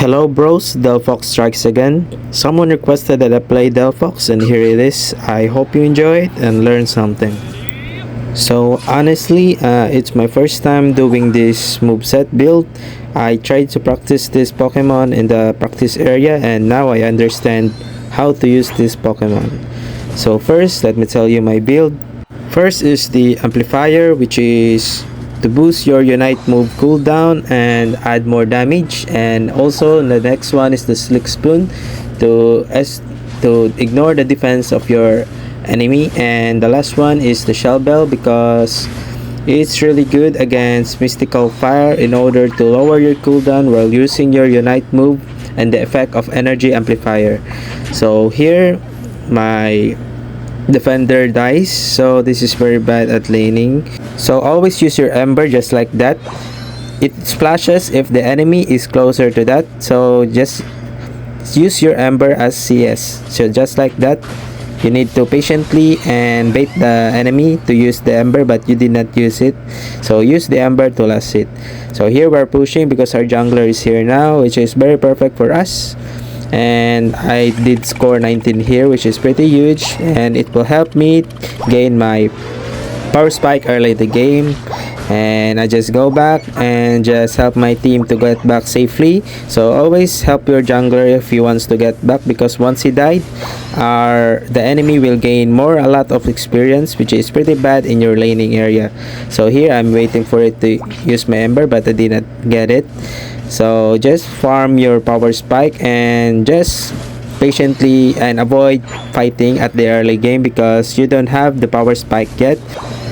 Hello bros, Delphox strikes again. Someone requested that I play Delphox and here it is. I hope you enjoy it and learn something. So honestly, it's my first time doing this moveset build. I tried to practice this Pokemon in the practice area and now I understand how to use this Pokemon. So first, let me tell you my build. First is the amplifier, which is to boost your Unite move cooldown and add more damage, and also the next one is the Slick Spoon to ignore the defense of your enemy, and the last one is the Shell Bell because it's really good against Mystical Fire in order to lower your cooldown while using your Unite move and the effect of Energy Amplifier. So here my defender dies, so this is very bad at laning. So always use your ember just like that. It splashes if the enemy is closer to that, so just use your ember as CS. So just like that, you need to patiently and bait the enemy to use the ember, but you did not use it, so use the ember to last it. So here we're pushing because our jungler is here now, which is very perfect for us, and I did score 19 here, which is pretty huge, and it will help me gain my power spike early in the game. And I just go back and just help my team to get back safely. So always help your jungler if he wants to get back, because once he died, the enemy will gain a lot of experience, which is pretty bad in your laning area. So here I'm waiting for it to use my ember, but I did not get it. So just farm your power spike and just patiently and avoid fighting at the early game because you don't have the power spike yet.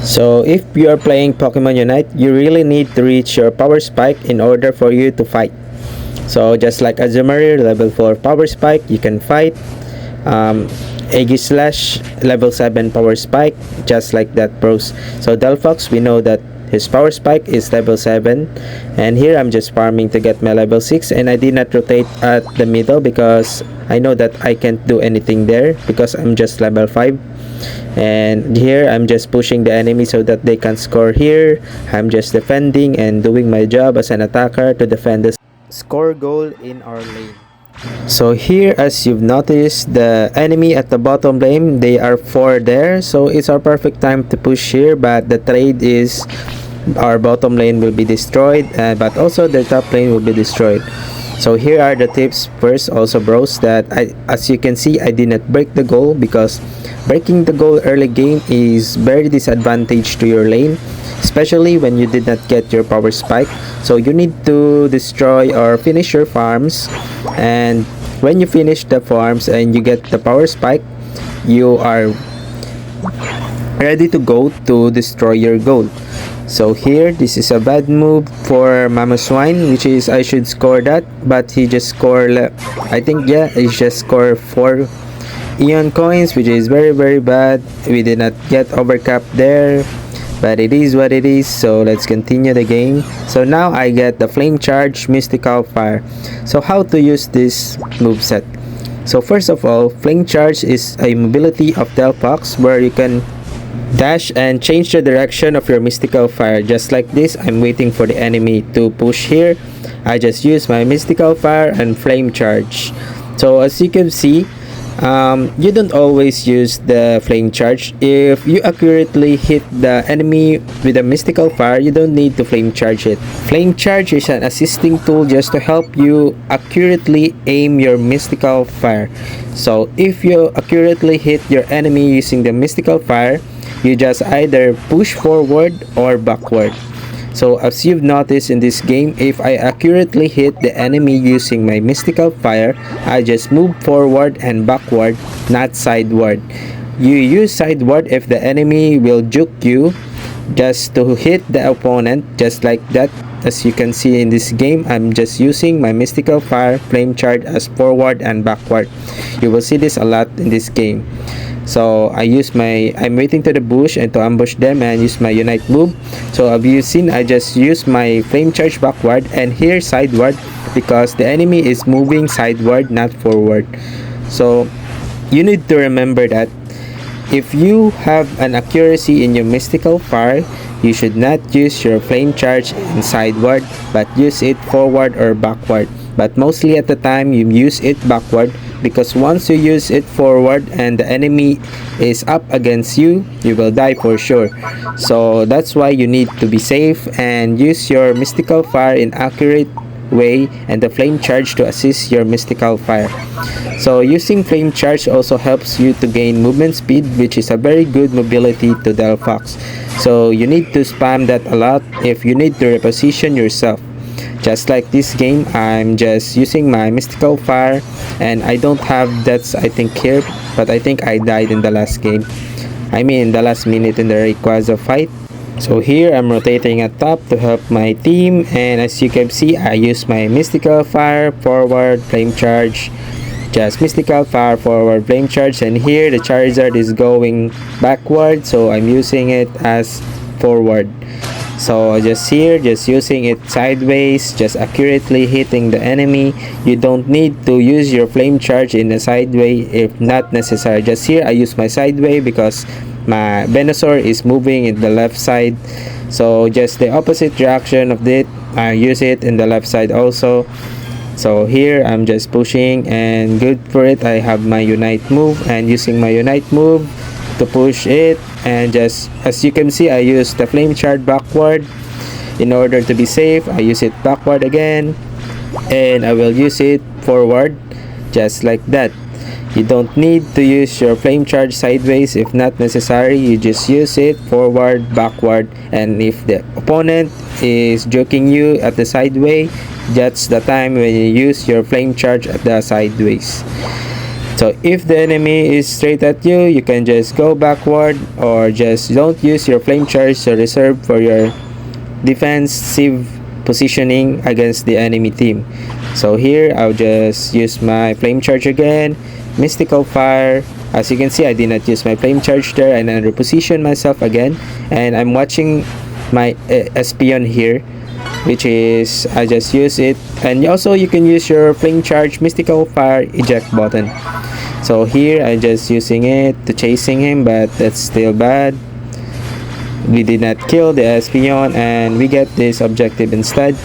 So if you are playing Pokemon Unite, you really need to reach your power spike in order for you to fight. So just like Azumarill level 4 power spike, you can fight. Aegislash level 7 power spike, just like that bros. So Delphox, we know that his power spike is level 7, and here I'm just farming to get my level 6, and I did not rotate at the middle because I know that I can't do anything there because I'm just level 5. And here I'm just pushing the enemy so that they can score here. I'm just defending and doing my job as an attacker to defend the score goal in our lane. So here, as you've noticed, the enemy at the bottom lane, they are 4 there, so it's our perfect time to push here, but the trade is our bottom lane will be destroyed, but also their top lane will be destroyed. So here are the tips. First, also bros, that as you can see, I did not break the goal because breaking the goal early game is very disadvantage to your lane, especially when you did not get your power spike. So you need to destroy or finish your farms, and when you finish the farms and you get the power spike, you are ready to go to destroy your goal. So here, this is a bad move for Mama Swine, which is I should score that, but he just scored, I think, yeah, he just scored 4 Eon coins, which is very bad. We did not get overcap there, but it is what it is. So let's continue the game. So now I get the Flame Charge Mystical Fire. So how to use this moveset? So first of all, Flame Charge is a mobility of Delphox where you can dash and change the direction of your Mystical Fire. Just like this, I'm waiting for the enemy to push here. I just use my Mystical Fire and Flame Charge. So as you can see, you don't always use the Flame Charge. If you accurately hit the enemy with a Mystical Fire, you don't need to Flame Charge it. Flame Charge is an assisting tool just to help you accurately aim your Mystical Fire. So if you accurately hit your enemy using the Mystical Fire, you just either push forward or backward. So as you've noticed in this game, if I accurately hit the enemy using my Mystical Fire, I just move forward and backward, not sideward. You use sideward if the enemy will juke you just to hit the opponent, just like that. As you can see in this game, I'm just using my Mystical Fire Flame Charge as forward and backward. You will see this a lot in this game. So I'm waiting to the bush and to ambush them and use my Unite move. So have you seen, I just use my Flame Charge backward and here sideward because the enemy is moving sideward, not forward. So you need to remember that if you have an accuracy in your Mystical Fire, you should not use your Flame Charge in sideward, but use it forward or backward. but mostly at the time you use it backward, because once you use it forward and the enemy is up against you, you will die for sure. So that's why you need to be safe and use your mystical fire in accurate way, and the flame charge to assist your mystical fire. So using flame charge also helps you to gain movement speed, which is a very good mobility to Delphox. So you need to spam that a lot if you need to reposition yourself. Just like this game, I'm just using my mystical fire, and I don't have that's I think here, but I think I died in the last game. I mean in the last minute in the Rayquaza fight. So here I'm rotating at top to help my team, and as you can see, I use my mystical fire forward flame charge, just mystical fire forward flame charge, and here the Charizard is going backward, so I'm using it as forward. So just here, just using it sideways, just accurately hitting the enemy. You don't need to use your flame charge in the sideway if not necessary. Just here I use my sideway because my Venusaur is moving in the left side, so just the opposite direction of it, I use it in the left side also. So here I'm just pushing, and good for it, I have my Unite move, and using my Unite move to push it, and just as you can see, I use the flame charge backward. In order to be safe, I use it backward again, and I will use it forward, just like that. You don't need to use your flame charge sideways if not necessary. You just use it forward, backward, and if the opponent is joking you at the sideway, that's the time when you use your flame charge at the sideways. So if the enemy is straight at you, you can just go backward, or just don't use your flame charge to reserve for your defensive positioning against the enemy team. So here I'll just use my flame charge again, mystical fire. As you can see, I did not use my flame charge there, and I reposition myself again, and I'm watching my Espion here, which is I just use it. And also you can use your flame charge mystical fire eject button. So here I'm just using it to chasing him, but that's still bad. We did not kill the Espion, and we get this objective instead.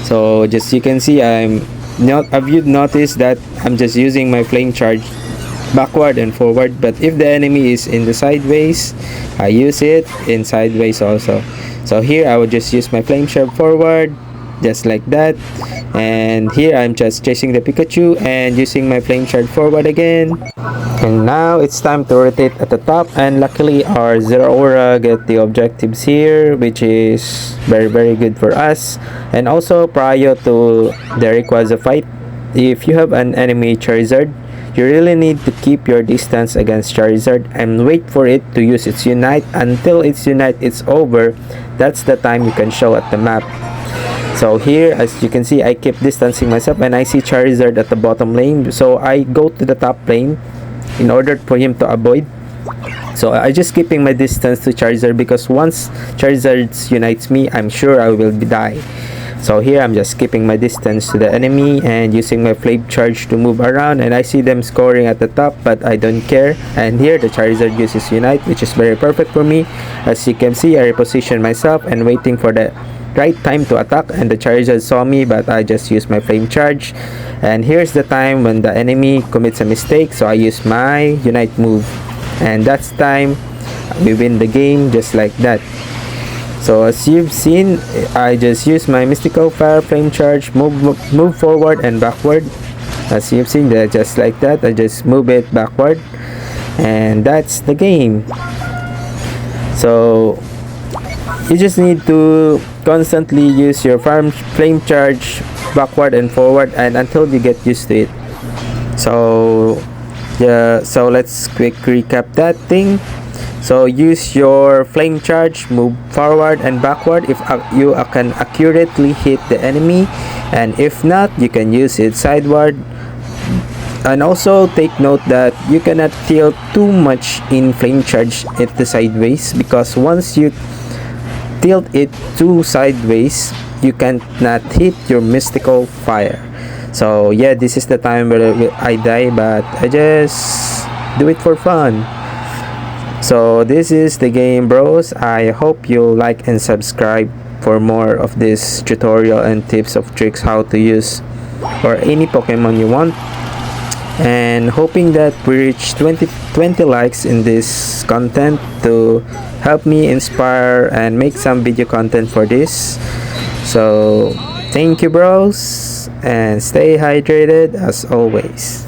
So just you can see, have you noticed that I'm just using my flame charge backward and forward, but if the enemy is in the sideways, I use it in sideways also. So here I will just use my flame charge forward, just like that, and here I'm just chasing the Pikachu and using my flame charge forward again. And now it's time to rotate at the top, and luckily our Zeraora get the objectives here, which is very good for us. And also prior to the Rayquaza fight, if you have an enemy Charizard, you really need to keep your distance against Charizard and wait for it to use its Unite. Until its Unite is over, that's the time you can show at the map. So here, as you can see, I keep distancing myself, and I see Charizard at the bottom lane, so I go to the top lane in order for him to avoid. So I just keeping my distance to Charizard, because once Charizard unites me, I'm sure I will die. So here I'm just keeping my distance to the enemy and using my flame charge to move around, and I see them scoring at the top, but I don't care. And here the Charizard uses Unite, which is very perfect for me. As you can see, I reposition myself and waiting for the right time to attack, and the Charizard saw me, but I just used my flame charge. And here's the time when the enemy commits a mistake, so I use my Unite move, and that's time we win the game, just like that. So as you've seen, I just use my mystical fire flame charge, move forward and backward. As you've seen, that just like that, I just move it backward, and that's the game. So you just need to constantly use your flame charge backward and forward, and until you get used to it. So yeah, so let's quick recap that thing. So use your flame charge, move forward and backward if you can accurately hit the enemy, and if not, you can use it sideward. And also take note that you cannot tilt too much in flame charge at the sideways, because once you tilt it too sideways, you cannot hit your mystical fire. So yeah, this is the time where I die, but I just do it for fun. So this is the game, bros. I hope you like and subscribe for more of this tutorial and tips of tricks how to use or any Pokemon you want, and hoping that we reach 20 likes in this content to help me inspire and make some video content for this. So thank you, bros, and stay hydrated as always.